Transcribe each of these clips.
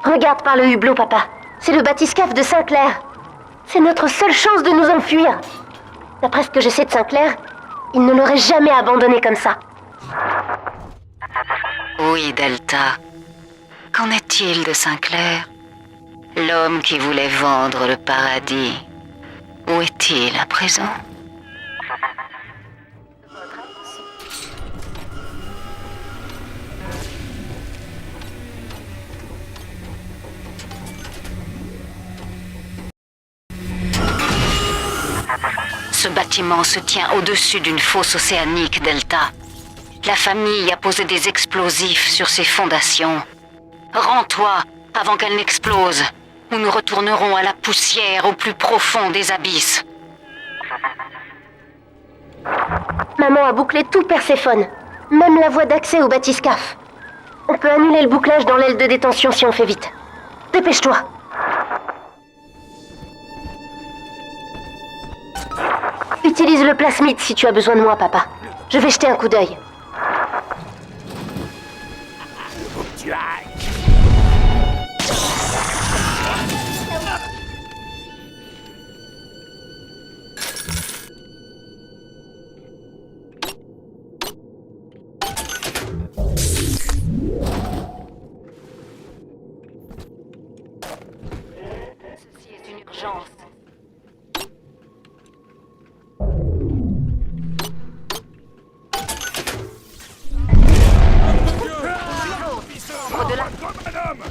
Regarde par le hublot, papa. C'est le bathyscaphe de Sinclair. C'est notre seule chance de nous enfuir. D'après ce que je sais de Sinclair, il ne l'aurait jamais abandonné comme ça. Oui, Delta. Qu'en est-il de Sinclair? L'homme qui voulait vendre le paradis. Où est-il à présent? Ce bâtiment se tient au-dessus d'une fosse océanique, Delta. La famille a posé des explosifs sur ses fondations. Rends-toi avant qu'elle n'explose, ou nous retournerons à la poussière au plus profond des abysses. Maman a bouclé tout Perséphone, même la voie d'accès au bathyscaphe. On peut annuler le bouclage dans l'aile de détention si on fait vite. Dépêche-toi. Utilise le plasmide si tu as besoin de moi, papa. Je vais jeter un coup d'œil. Tu ailles. Ceci est une urgence. De là. Madame.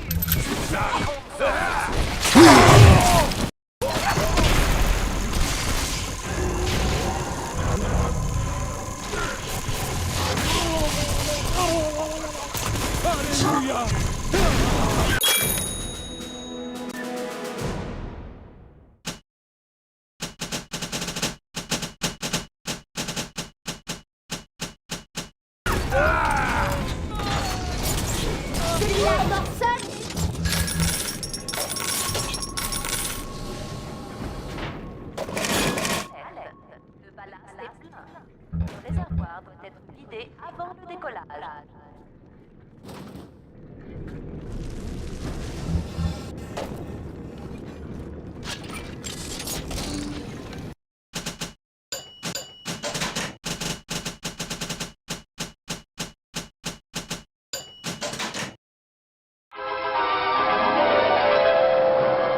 Alléluia. Le ballast est plein. Le réservoir doit être vidé avant le décollage.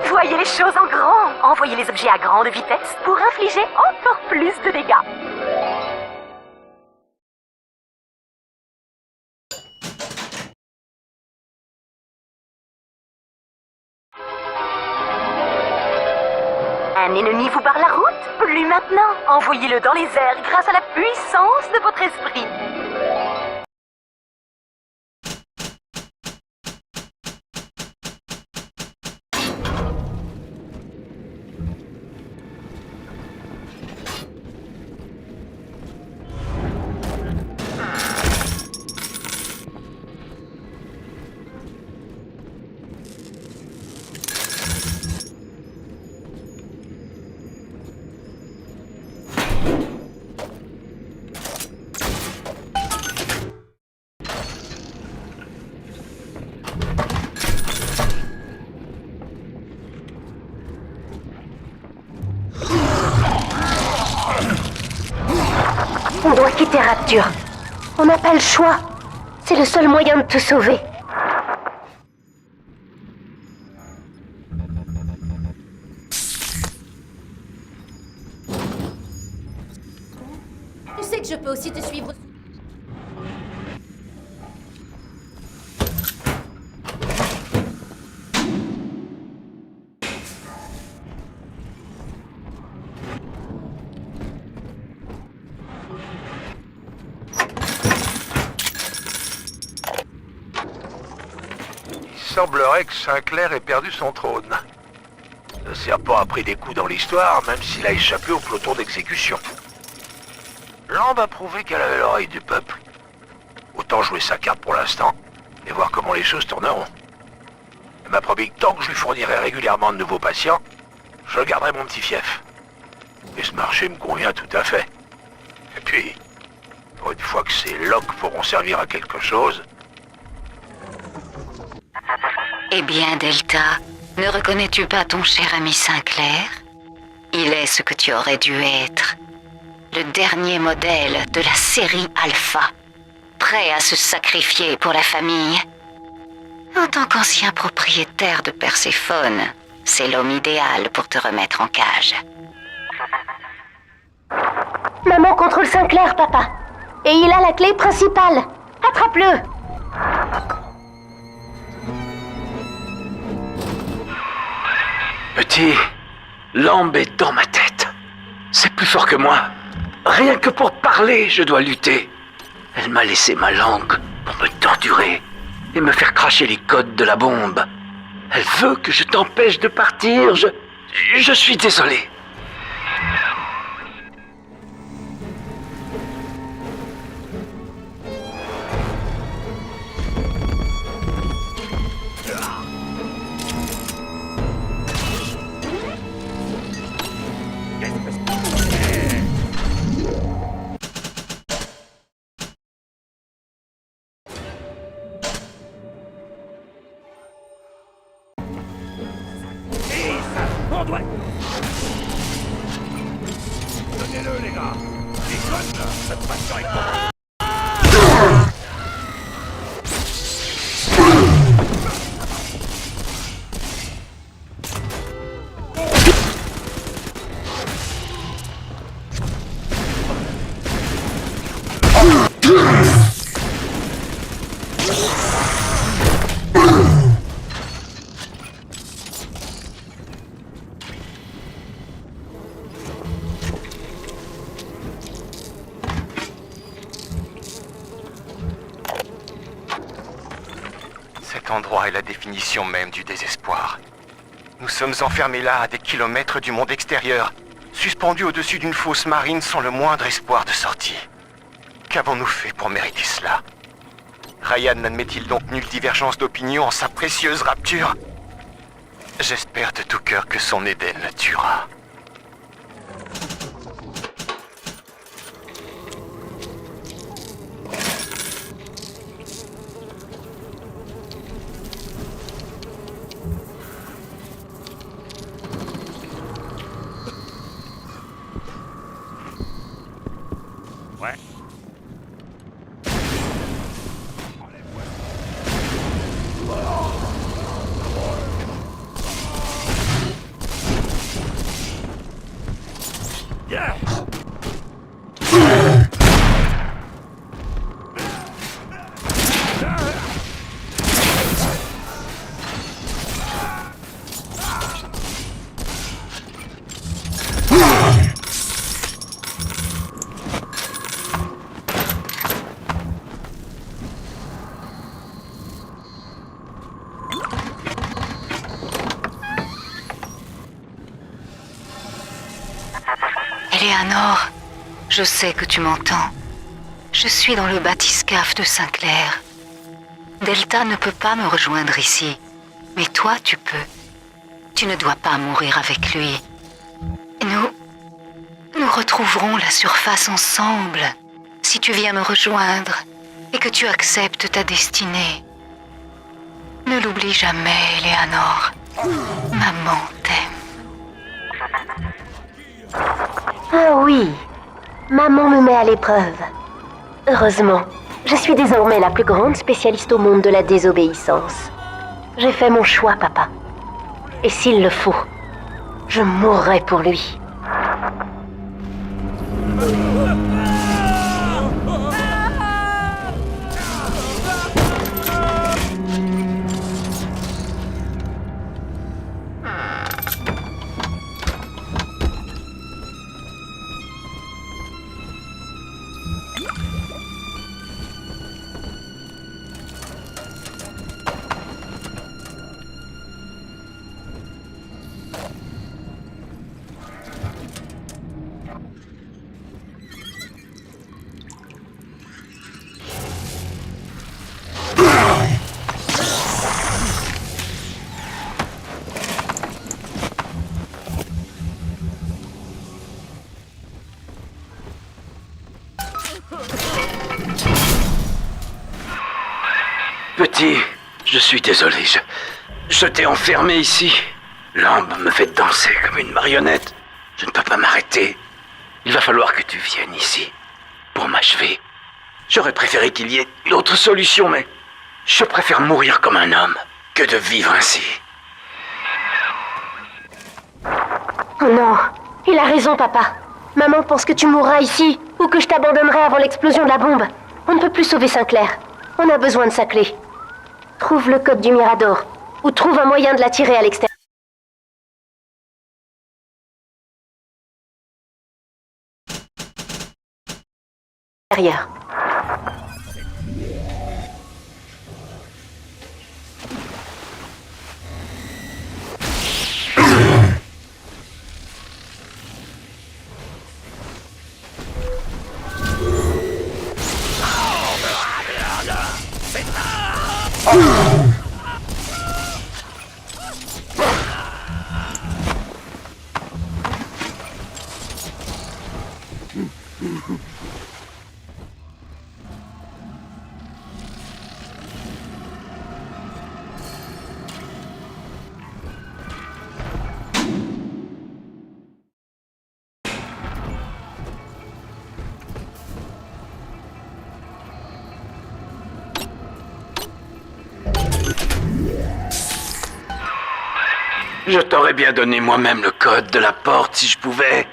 Voyez les choses en grand. Envoyez les objets à grande vitesse pour infliger encore plus de dégâts. Un ennemi vous barre la route? Plus maintenant. Envoyez-le dans les airs grâce à la puissance de votre esprit. On doit quitter Rapture. On n'a pas le choix. C'est le seul moyen de te sauver. Tu sais que je peux aussi te suivre. Il semblerait que Sinclair ait perdu son trône. Le serpent a pris des coups dans l'histoire, même s'il a échappé au peloton d'exécution. Lambe a prouvé qu'elle avait l'oreille du peuple. Autant jouer sa carte pour l'instant, et voir comment les choses tourneront. Elle m'a promis que tant que je lui fournirai régulièrement de nouveaux patients, je garderai mon petit fief. Et ce marché me convient tout à fait. Et puis, pour une fois que ces loques pourront servir à quelque chose... Eh bien, Delta, ne reconnais-tu pas ton cher ami Sinclair? Il est ce que tu aurais dû être. Le dernier modèle de la série Alpha. Prêt à se sacrifier pour la famille. En tant qu'ancien propriétaire de Perséphone, c'est l'homme idéal pour te remettre en cage. Maman contrôle Sinclair, papa. Et il a la clé principale. Attrape-le. Petit, Lambe est dans ma tête. C'est plus fort que moi. Rien que pour parler, je dois lutter. Elle m'a laissé ma langue pour me torturer et me faire cracher les codes de la bombe. Elle veut que je t'empêche de partir. Je suis désolé. Cet endroit est la définition même du désespoir. Nous sommes enfermés là, à des kilomètres du monde extérieur, suspendus au-dessus d'une fosse marine sans le moindre espoir de sortie. Qu'avons-nous fait pour mériter cela? Ryan n'admet-il donc nulle divergence d'opinion en sa précieuse rapture? J'espère de tout cœur que son Éden la tuera. Eleanor, je sais que tu m'entends. Je suis dans le bathyscaphe de Sinclair. Delta ne peut pas me rejoindre ici, mais toi tu peux. Tu ne dois pas mourir avec lui. Nous retrouverons la surface ensemble, si tu viens me rejoindre et que tu acceptes ta destinée. Ne l'oublie jamais, Eleanor. Maman t'aime. Ah oui, maman me met à l'épreuve. Heureusement, je suis désormais la plus grande spécialiste au monde de la désobéissance. J'ai fait mon choix, papa. Et s'il le faut, je mourrai pour lui. Petit, je suis désolé. Je t'ai enfermé ici. Lambe me fait danser comme une marionnette. Je ne peux pas m'arrêter. Il va falloir que tu viennes ici pour m'achever. J'aurais préféré qu'il y ait une autre solution, mais je préfère mourir comme un homme que de vivre ainsi. Oh non, il a raison, papa. Maman pense que tu mourras ici, ou que je t'abandonnerai avant l'explosion de la bombe. On ne peut plus sauver Sinclair. On a besoin de sa clé. Trouve le code du Mirador, ou trouve un moyen de la tirer à l'extérieur. Je t'aurais bien donné moi-même le code de la porte si je pouvais.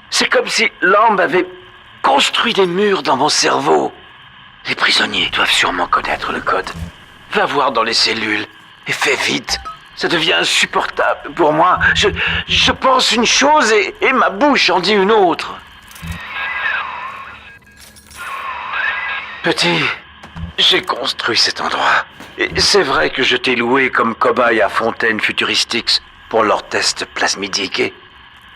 C'est comme si Lambe avait construit des murs dans mon cerveau. Les prisonniers doivent sûrement connaître le code. Va voir dans les cellules et fais vite. Ça devient insupportable pour moi. Je pense une chose et ma bouche en dit une autre. Petit, j'ai construit cet endroit. Et c'est vrai que je t'ai loué comme cobaye à Fontaine Futuristix pour leur test plasmidique.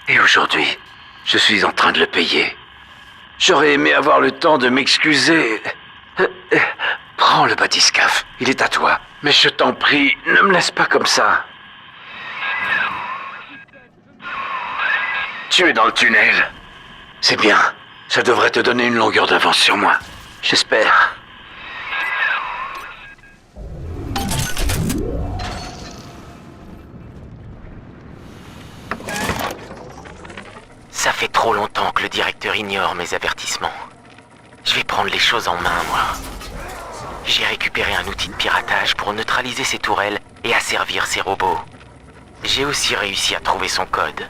Et aujourd'hui, je suis en train de le payer. J'aurais aimé avoir le temps de m'excuser. Prends le bathyscaphe, il est à toi. Mais je t'en prie, ne me laisse pas comme ça. Tu es dans le tunnel. C'est bien. Ça devrait te donner une longueur d'avance sur moi. J'espère. Ça fait trop longtemps que le directeur ignore mes avertissements. Je vais prendre les choses en main, moi. J'ai récupéré un outil de piratage pour neutraliser ses tourelles et asservir ses robots. J'ai aussi réussi à trouver son code.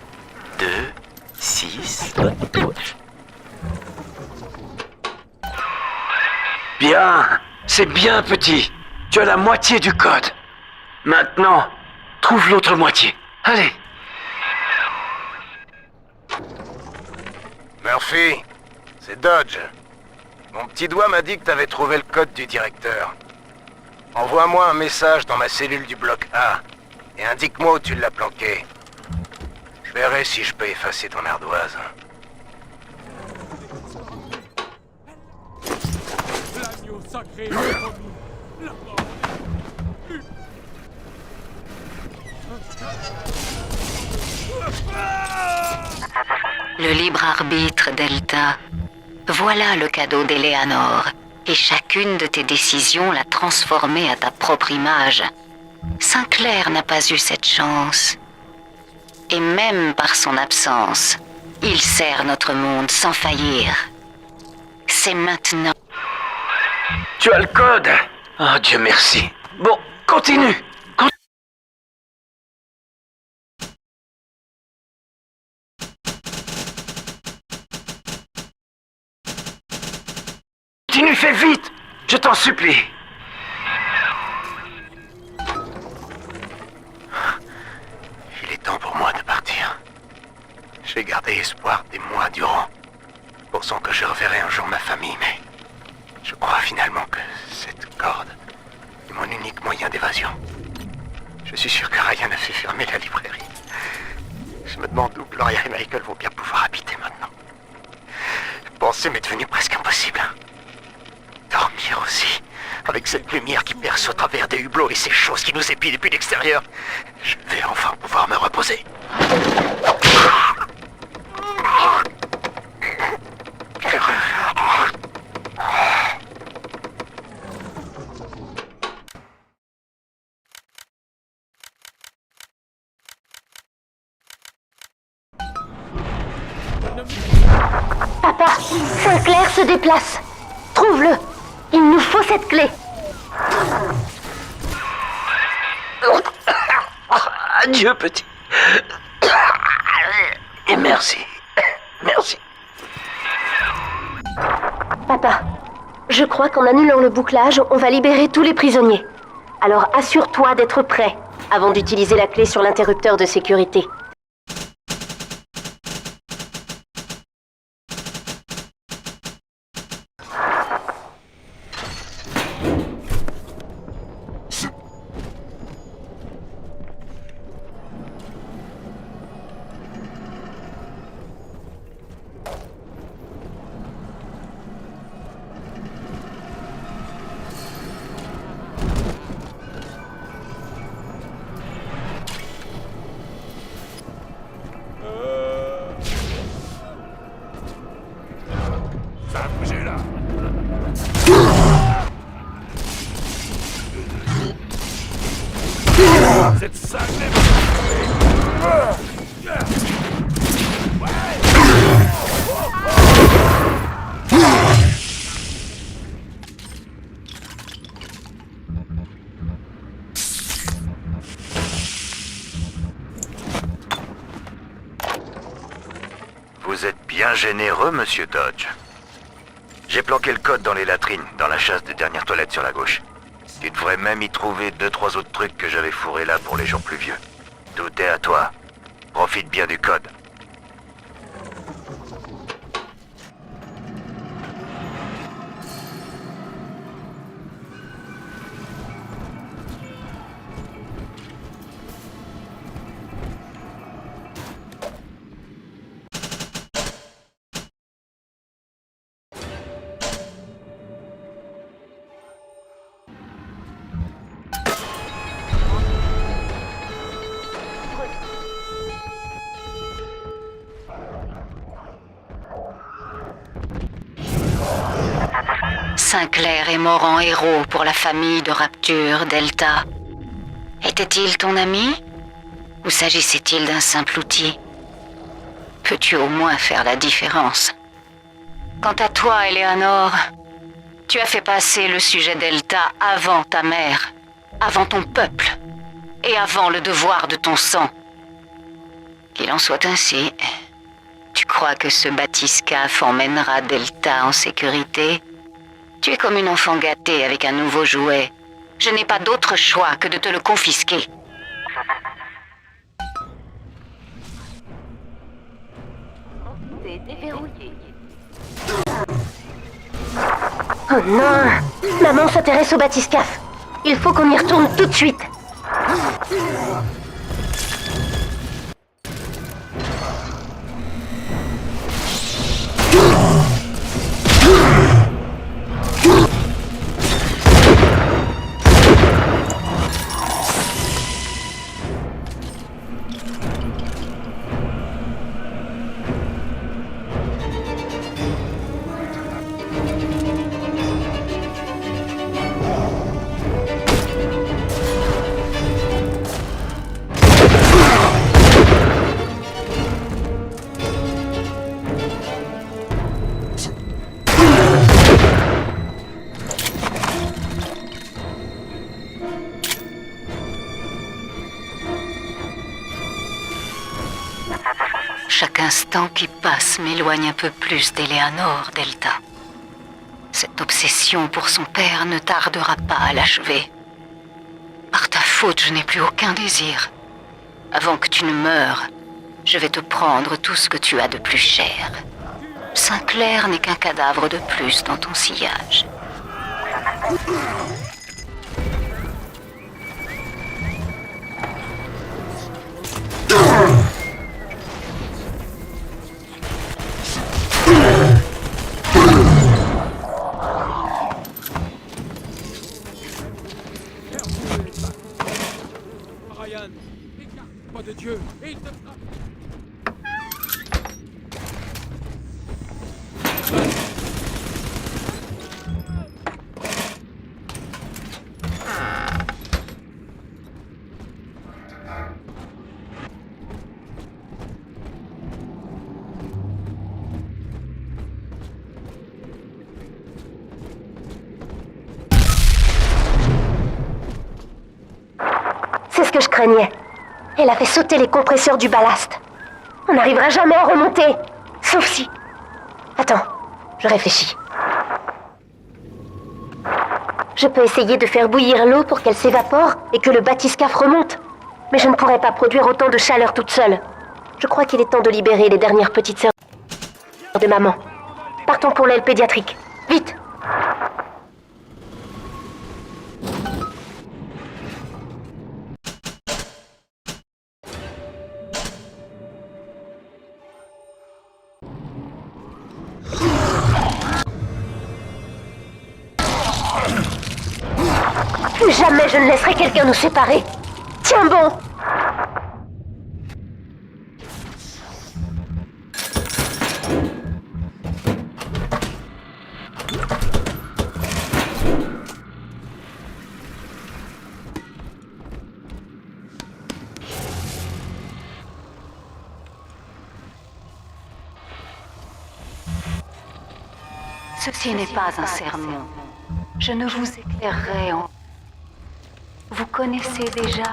2, 6... Bien, c'est bien, petit. Tu as la moitié du code. Maintenant, trouve l'autre moitié. Allez. Murphy, c'est Dodge. Mon petit doigt m'a dit que t'avais trouvé le code du directeur. Envoie-moi un message dans ma cellule du bloc A et indique-moi où tu l'as planqué. Je verrai si je peux effacer ton ardoise. L'agneau sacré est promis. La mort Le libre arbitre, Delta. Voilà le cadeau d'Eleanor. Et chacune de tes décisions l'a transformée à ta propre image. Sinclair n'a pas eu cette chance. Et même par son absence, il sert notre monde sans faillir. C'est maintenant. Tu as le code. Oh, Dieu merci. Bon, continue. Continue, fais vite. Je t'en supplie. Il est temps pour moi de partir. J'ai gardé espoir des mois durant, pensant que je reverrai un jour ma famille, mais je crois finalement que cette corde est mon unique moyen d'évasion. Je suis sûr que Ryan a fait fermer la librairie. Je me demande où Gloria et Michael vont bien pouvoir habiter maintenant. Penser m'est devenu presque impossible. Dormir aussi, avec cette lumière qui perce au travers des hublots et ces choses qui nous épient depuis l'extérieur. Je vais enfin pouvoir me reposer. Sinclair se déplace. Trouve-le. Il nous faut cette clé. Adieu, petit. Et merci. Merci. Papa, je crois qu'en annulant le bouclage, on va libérer tous les prisonniers. Alors assure-toi d'être prêt avant d'utiliser la clé sur l'interrupteur de sécurité. Ça a bougé là. Cette sale Vous êtes bien généreux, monsieur Dodge. J'ai planqué le code dans les latrines, dans la chasse des dernières toilettes sur la gauche. Tu devrais même y trouver 2-3 autres trucs que j'avais fourrés là pour les gens plus vieux. Tout est à toi. Profite bien du code. Sinclair est mort en héros pour la famille de Rapture, Delta. Était-il ton ami? Ou s'agissait-il d'un simple outil? Peux-tu au moins faire la différence? Quant à toi, Eleanor, tu as fait passer le sujet Delta avant ta mère, avant ton peuple, et avant le devoir de ton sang. Qu'il en soit ainsi. Tu crois que ce bathyscaphe emmènera Delta en sécurité? Tu es comme une enfant gâtée avec un nouveau jouet. Je n'ai pas d'autre choix que de te le confisquer. C'est déverrouillé. Oh non! Maman s'intéresse au bathyscaphe. Il faut qu'on y retourne tout de suite. Chaque instant qui passe m'éloigne un peu plus d'Eleanor, Delta. Cette obsession pour son père ne tardera pas à l'achever. Par ta faute, je n'ai plus aucun désir. Avant que tu ne meures, je vais te prendre tout ce que tu as de plus cher. Sinclair n'est qu'un cadavre de plus dans ton sillage. Ryan, écarte-toi de Dieu et il te frappe. ce que je craignais. Elle a fait sauter les compresseurs du ballast. On n'arrivera jamais à remonter. Sauf si... Attends, je réfléchis. Je peux essayer de faire bouillir l'eau pour qu'elle s'évapore et que le bathyscaphe remonte. Mais je ne pourrais pas produire autant de chaleur toute seule. Je crois qu'il est temps de libérer les dernières petites sœurs de maman. Partons pour l'aile pédiatrique. Vite! Plus jamais je ne laisserai quelqu'un nous séparer. Tiens bon! Ceci n'est pas un sermon. Je ne vous éclairerai en... Vous connaissez déjà...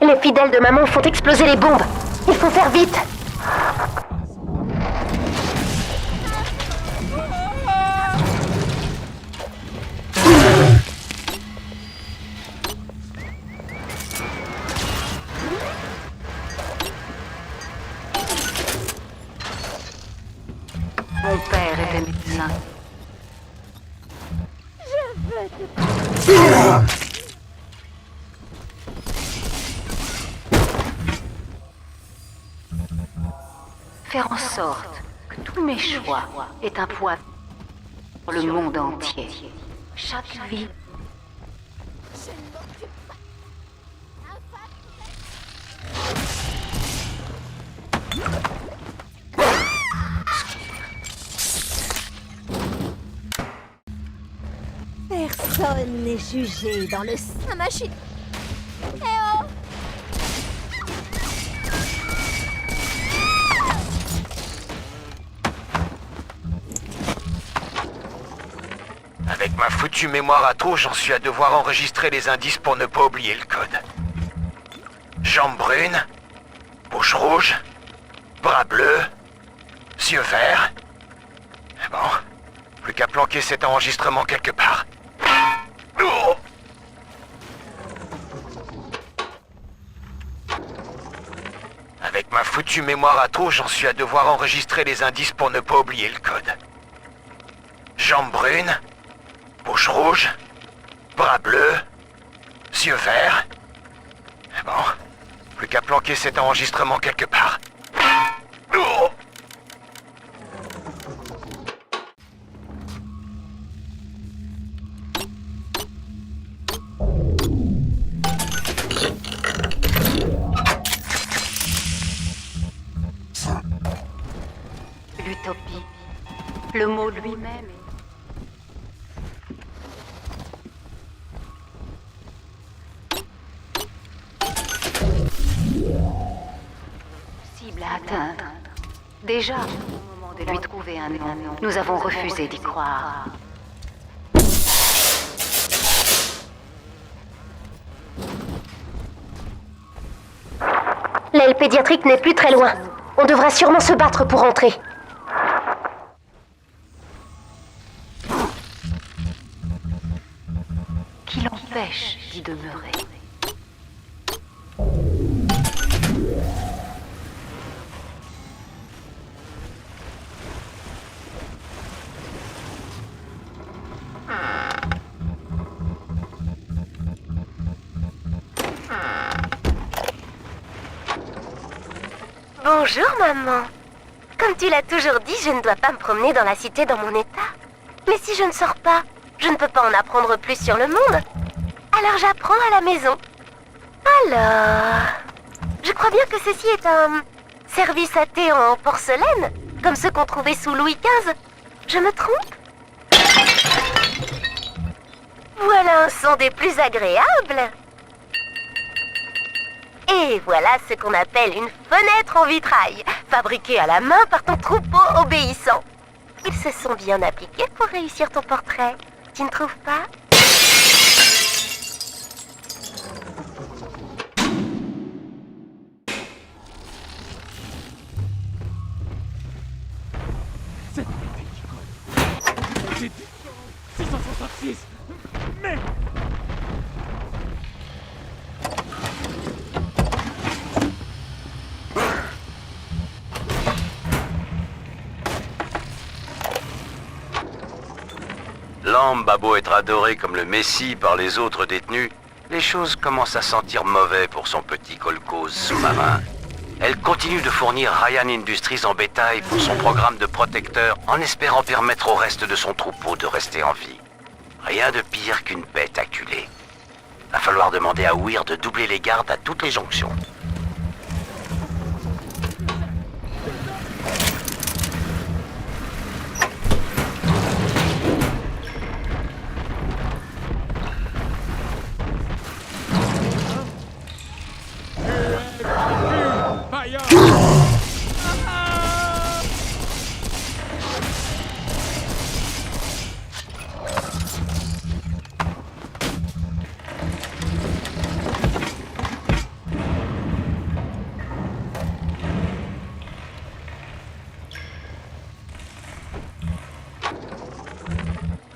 Les fidèles de maman font exploser les bombes. Il faut faire vite. Mon père était médecin. Faire en sorte que tous mes choix aient un poids sur le monde entier. Chaque vie. Personne n'est jugé dans le... La machine... Eh oh! Avec ma foutue mémoire à trous, j'en suis à devoir enregistrer les indices pour ne pas oublier le code. Jambes brunes, bouche rouge, bras bleus, yeux verts. Bon, plus qu'à planquer cet enregistrement quelque part. Oh! Avec ma foutue mémoire à trous, j'en suis à devoir enregistrer les indices pour ne pas oublier le code. Jambes brunes, bouche rouge, bras bleus, yeux verts. Bon, plus qu'à planquer cet enregistrement quelque part. Oh! L'utopie. Le mot lui-même est... à atteindre. Déjà, au moment de lui trouver un nom, nous avons refusé d'y croire. L'aile pédiatrique n'est plus très loin. On devra sûrement se battre pour entrer. Qui l'empêche d'y demeurer? Bonjour, maman. Comme tu l'as toujours dit, je ne dois pas me promener dans la cité dans mon état. Mais si je ne sors pas, je ne peux pas en apprendre plus sur le monde. Alors j'apprends à la maison. Alors... Je crois bien que ceci est un service à thé en porcelaine, comme ceux qu'on trouvait sous Louis XV. Je me trompe? Voilà un son des plus agréables. Et voilà ce qu'on appelle une fenêtre en vitrail, fabriquée à la main par ton troupeau obéissant. Ils se sont bien appliqués pour réussir ton portrait, tu ne trouves pas? J'ai dit 666. Mais... Lamb a beau être adoré comme le Messie par les autres détenus, les choses commencent à sentir mauvais pour son petit kolkhoz sous-marin. Elle continue de fournir Ryan Industries en bétail pour son programme de protecteurs en espérant permettre au reste de son troupeau de rester en vie. Rien de pire qu'une bête acculée. Va falloir demander à Weir de doubler les gardes à toutes les jonctions. Fire!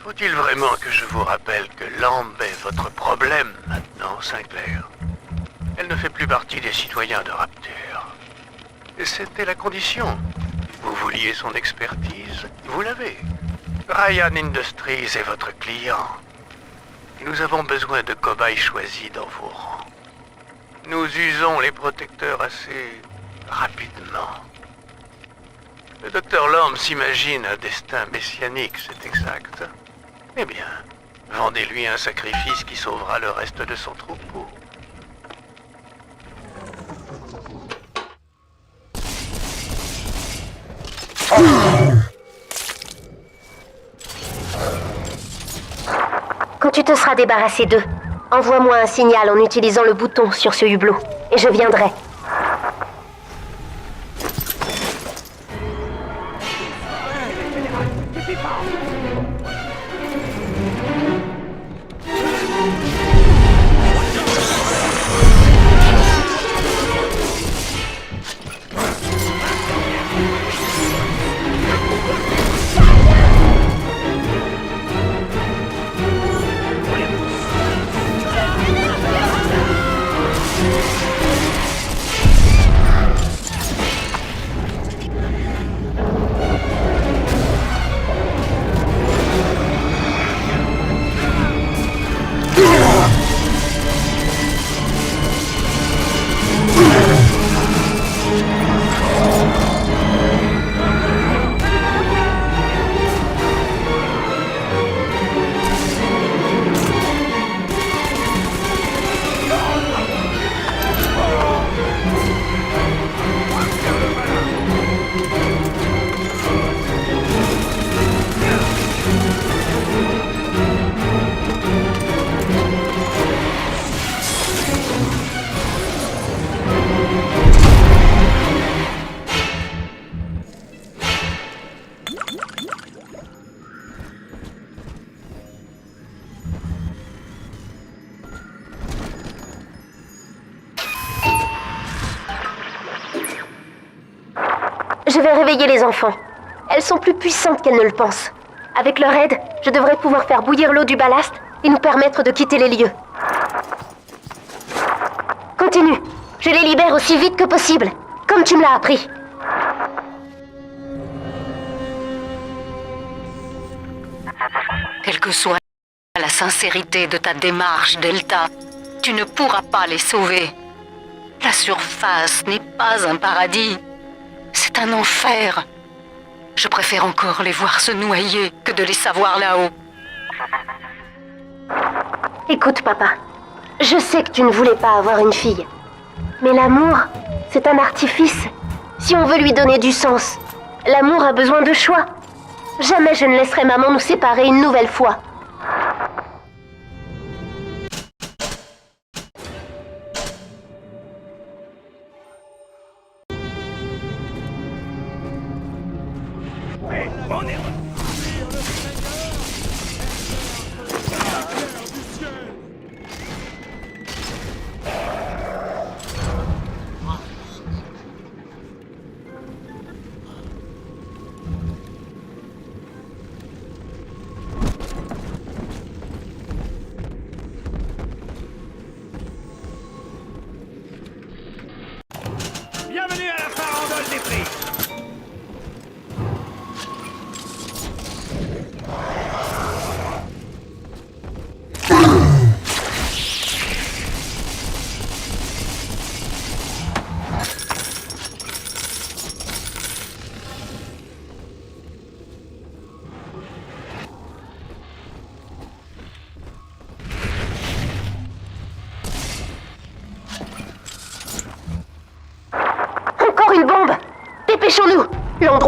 Faut-il vraiment que je vous rappelle que Lamb est votre problème maintenant, Sinclair? Elle ne fait plus partie des citoyens de Rapture. Et c'était la condition. Vous vouliez son expertise, vous l'avez. Ryan Industries est votre client. Et nous avons besoin de cobayes choisis dans vos rangs. Nous usons les protecteurs assez rapidement. Le docteur Lamb s'imagine un destin messianique, c'est exact. Eh bien, vendez-lui un sacrifice qui sauvera le reste de son troupeau. Quand tu te seras débarrassé d'eux, envoie-moi un signal en utilisant le bouton sur ce hublot, et je viendrai. Je vais réveiller les enfants. Elles sont plus puissantes qu'elles ne le pensent. Avec leur aide, je devrais pouvoir faire bouillir l'eau du ballast et nous permettre de quitter les lieux. Continue. Je les libère aussi vite que possible, comme tu me l'as appris. Quelle que soit la sincérité de ta démarche, Delta, tu ne pourras pas les sauver. La surface n'est pas un paradis. C'est un enfer. Je préfère encore les voir se noyer que de les savoir là-haut. Écoute, papa. Je sais que tu ne voulais pas avoir une fille. Mais l'amour, c'est un artifice. Si on veut lui donner du sens, l'amour a besoin de choix. Jamais je ne laisserai maman nous séparer une nouvelle fois.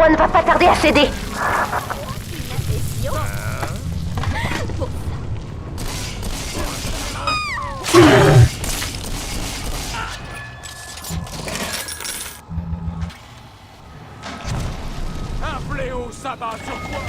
roi ne va pas tarder à céder. Un fléau s'abat sur toi.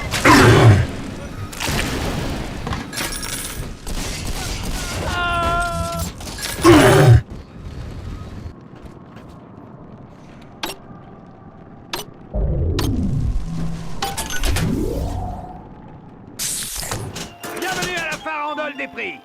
Bienvenue à la farandole des prix.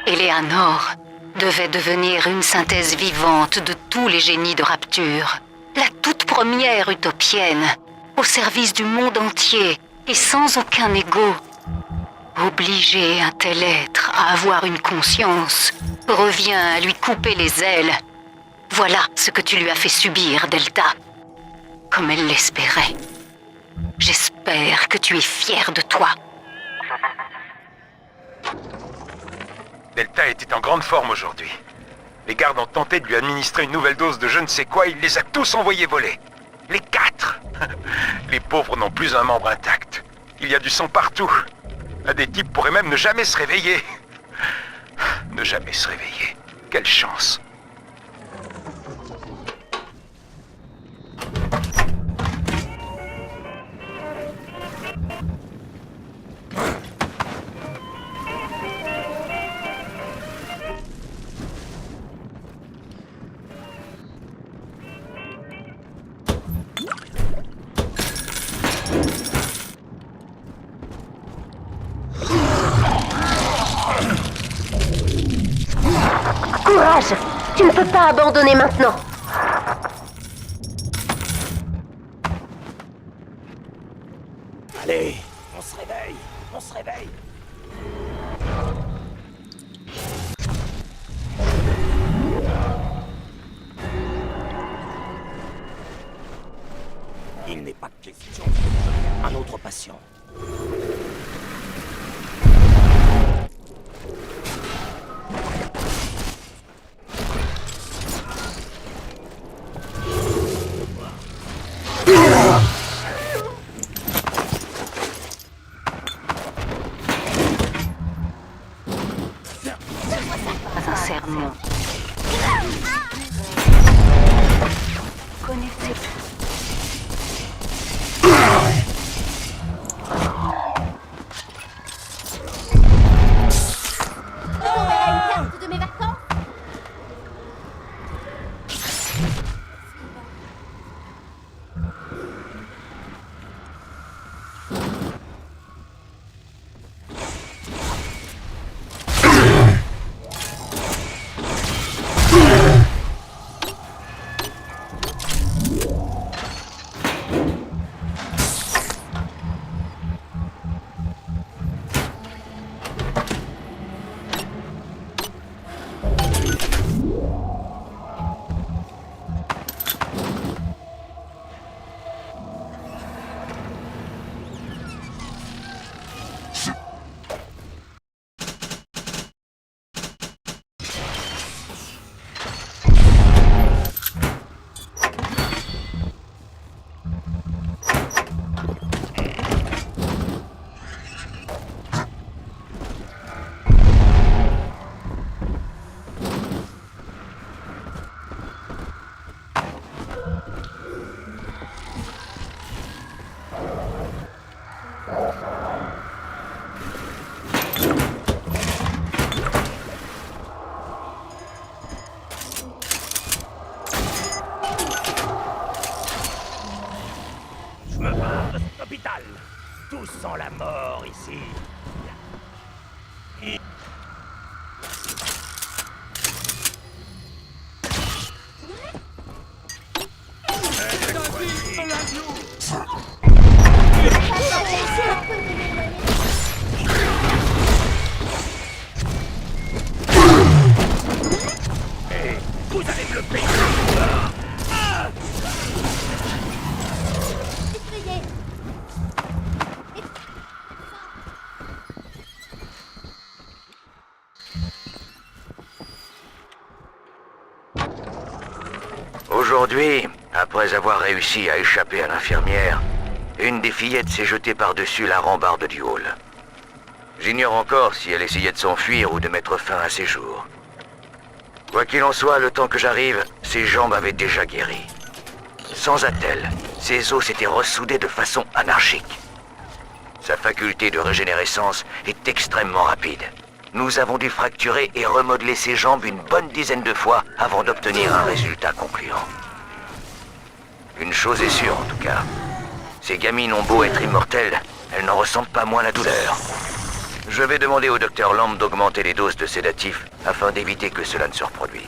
Eleanor devait devenir une synthèse vivante de tous les génies de Rapture. La toute première utopienne, au service du monde entier et sans aucun ego. Obliger un tel être à avoir une conscience revient à lui couper les ailes. Voilà ce que tu lui as fait subir, Delta. Comme elle l'espérait. J'espère que tu es fier de toi. Delta était en grande forme aujourd'hui. Les gardes ont tenté de lui administrer une nouvelle dose de je ne sais quoi, il les a tous envoyés voler. Les 4. Les pauvres n'ont plus un membre intact. Il y a du sang partout. Un des types pourrait même ne jamais se réveiller. Ne jamais se réveiller. Quelle chance. Courage! Tu ne peux pas abandonner maintenant. Allez, on se réveille, on se réveille. Il n'est pas question. Un autre patient. Pas un sermon. Connaissez. tous sent la mort ici. Et vous allez me le payer. Effrayé. Aujourd'hui, après avoir réussi à échapper à l'infirmière, une des fillettes s'est jetée par-dessus la rambarde du hall. J'ignore encore si elle essayait de s'enfuir ou de mettre fin à ses jours. Quoi qu'il en soit, le temps que j'arrive, ses jambes avaient déjà guéri. Sans attelle, ses os s'étaient ressoudés de façon anarchique. Sa faculté de régénérescence est extrêmement rapide. Nous avons dû fracturer et remodeler ses jambes une bonne dizaine de fois avant d'obtenir un résultat concluant. Une chose est sûre en tout cas. Ces gamines ont beau être immortelles, elles n'en ressentent pas moins la douleur. Je vais demander au docteur Lamb d'augmenter les doses de sédatifs afin d'éviter que cela ne se reproduise.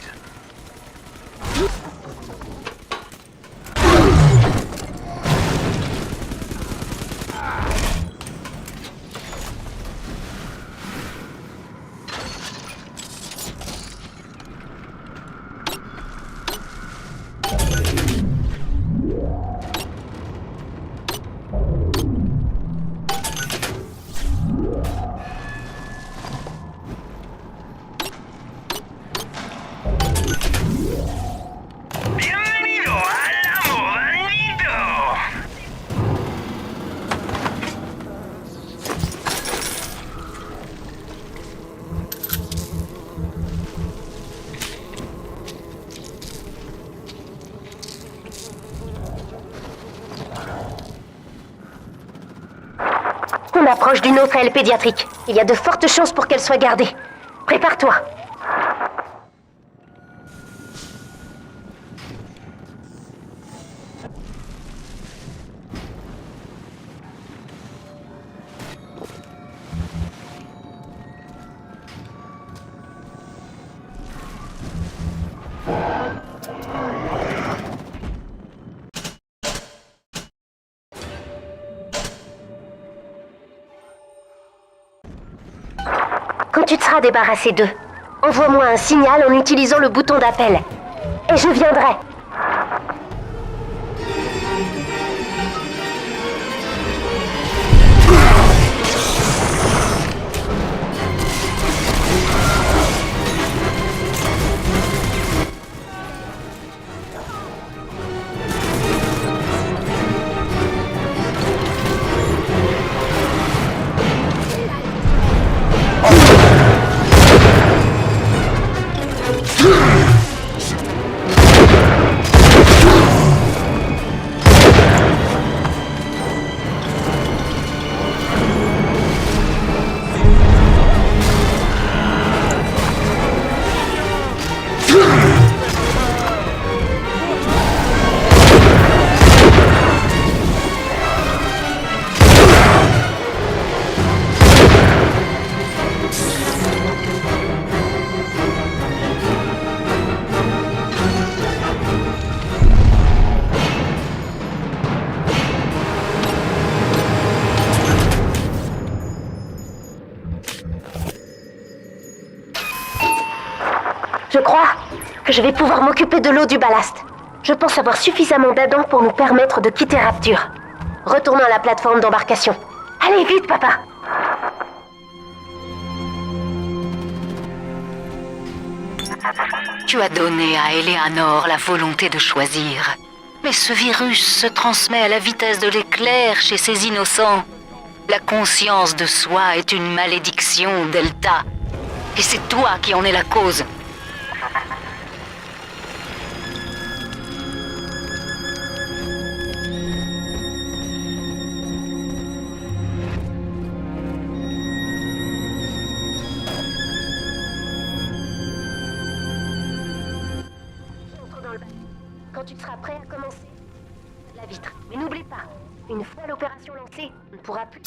On approche d'une autre aile pédiatrique. Il y a de fortes chances pour qu'elle soit gardée. Prépare-toi. Quand tu te seras débarrassé d'eux, envoie-moi un signal en utilisant le bouton d'appel. Et je viendrai. Je crois que je vais pouvoir m'occuper de l'eau du ballast. Je pense avoir suffisamment d'Adam pour nous permettre de quitter Rapture. Retournons à la plateforme d'embarcation. Allez, vite, papa! Tu as donné à Eleanor la volonté de choisir. Mais ce virus se transmet à la vitesse de l'éclair chez ces innocents. La conscience de soi est une malédiction, Delta. Et c'est toi qui en es la cause. Entre dans le bain. Quand tu seras prêt à commencer, la vitre. Mais n'oublie pas, Une fois l'opération lancée, on ne pourra plus...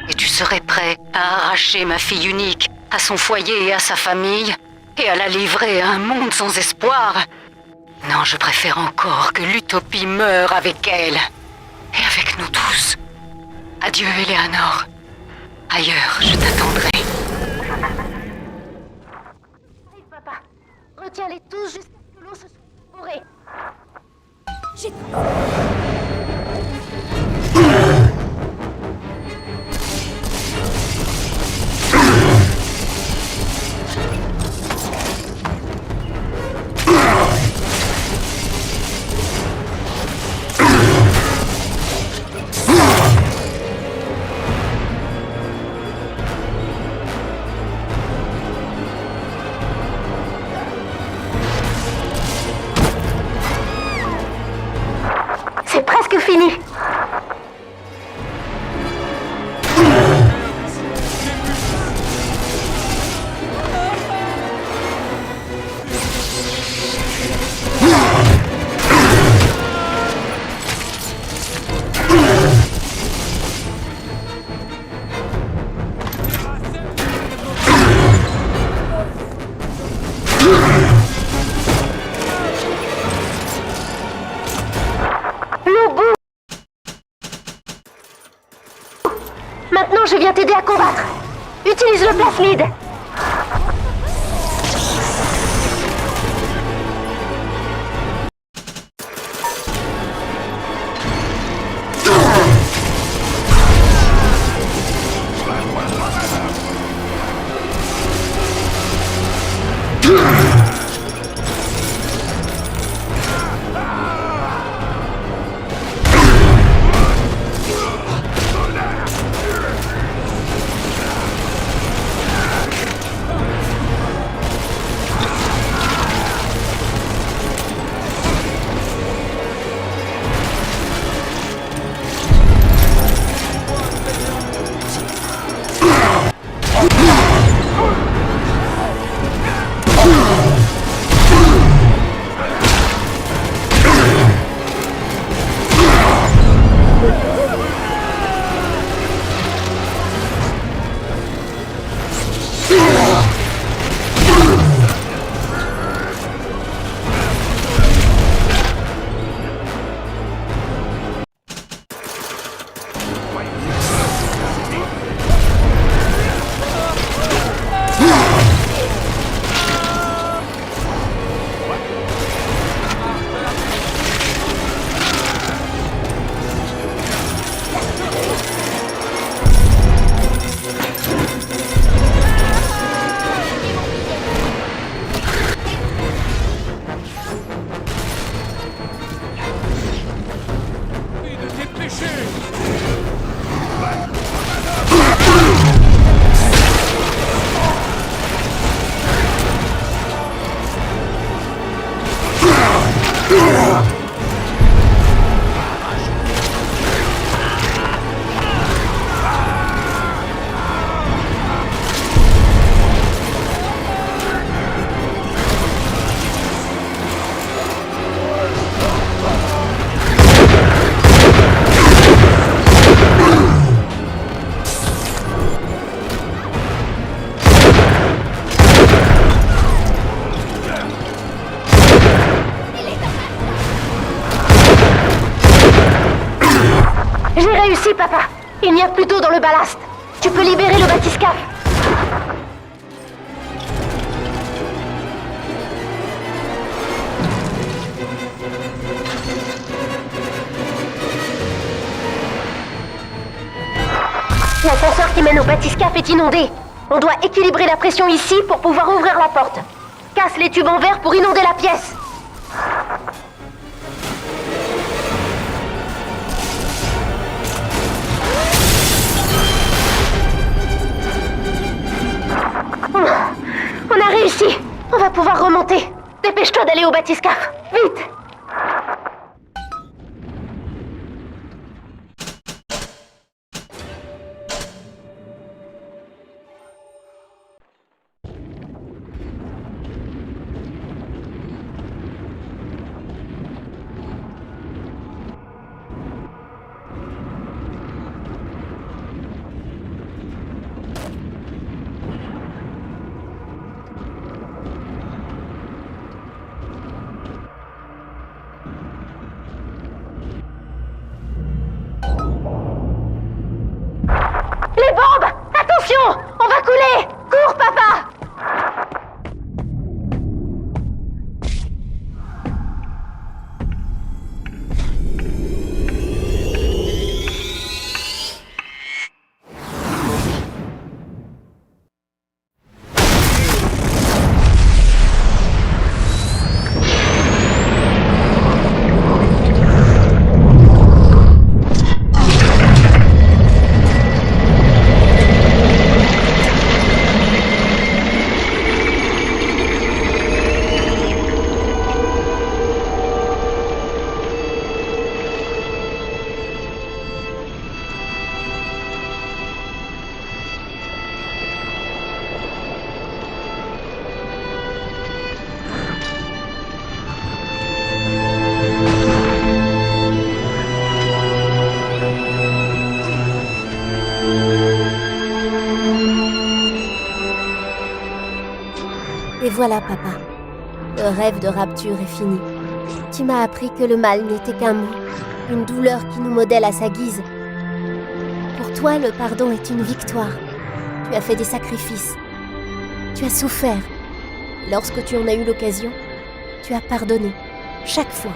Et tu serais prêt à arracher ma fille unique à son foyer et à sa famille, et à la livrer à un monde sans espoir? Non, je préfère encore que l'utopie meure avec elle, et avec nous tous. Adieu, Eleanor. Ailleurs, je t'attendrai. Arrive, papa. Retiens-les tous jusqu'à ce que l'eau se soit évaporée. J'ai... C'est presque fini. Maintenant, je viens t'aider à combattre. Utilise le plasmide. J'ai réussi, papa. Il n'y a plus d'eau dans le ballast. Tu peux libérer le bathyscaphe. L'ascenseur qui mène au bathyscaphe est inondé. On doit équilibrer la pression ici pour pouvoir ouvrir la porte. Casse les tubes en verre pour inonder la pièce. On a réussi. On va pouvoir remonter. toi d'aller au bathyscaphe. Vite! Les bombes! Attention! On va couler! Cours, papa! Et voilà, papa. Le rêve de rapture est fini. Tu m'as appris que le mal n'était qu'un mot, une douleur qui nous modèle à sa guise. Pour toi, le pardon est une victoire. Tu as fait des sacrifices. Tu as souffert. Et lorsque tu en as eu l'occasion, tu as pardonné. Chaque fois.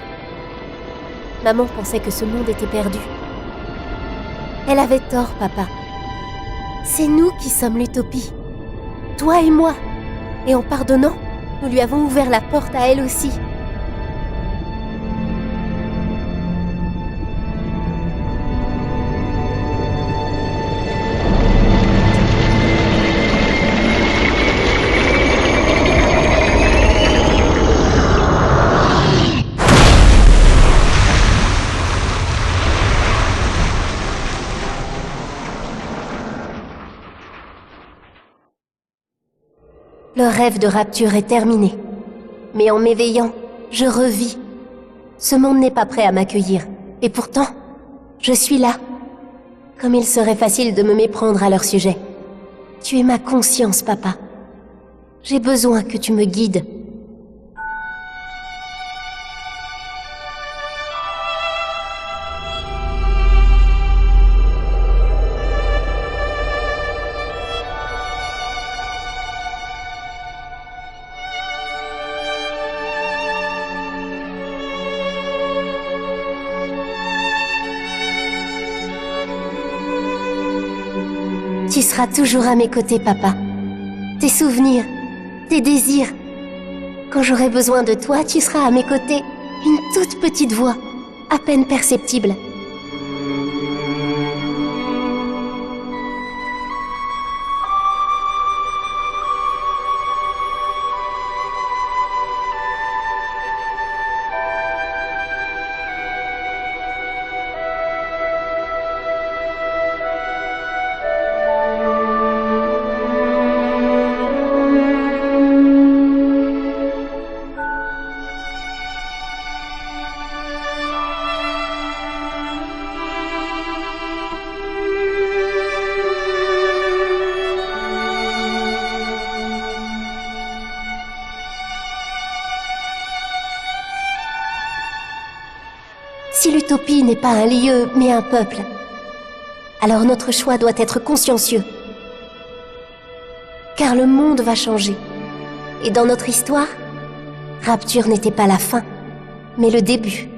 Maman pensait que ce monde était perdu. Elle avait tort, papa. C'est nous qui sommes l'utopie. Toi et moi. Et en pardonnant, nous lui avons ouvert la porte à elle aussi. Le rêve de rapture est terminé. Mais en m'éveillant, je revis. Ce monde n'est pas prêt à m'accueillir. Et pourtant, je suis là. Comme il serait facile de me méprendre à leur sujet. Tu es ma conscience, papa. J'ai besoin que tu me guides. Tu seras toujours à mes côtés, papa. Tes souvenirs, tes désirs. Quand j'aurai besoin de toi, tu seras à mes côtés. Une toute petite voix, à peine perceptible. Si l'utopie n'est pas un lieu, mais un peuple, alors notre choix doit être consciencieux. Car le monde va changer. Et dans notre histoire, rapture n'était pas la fin, mais le début.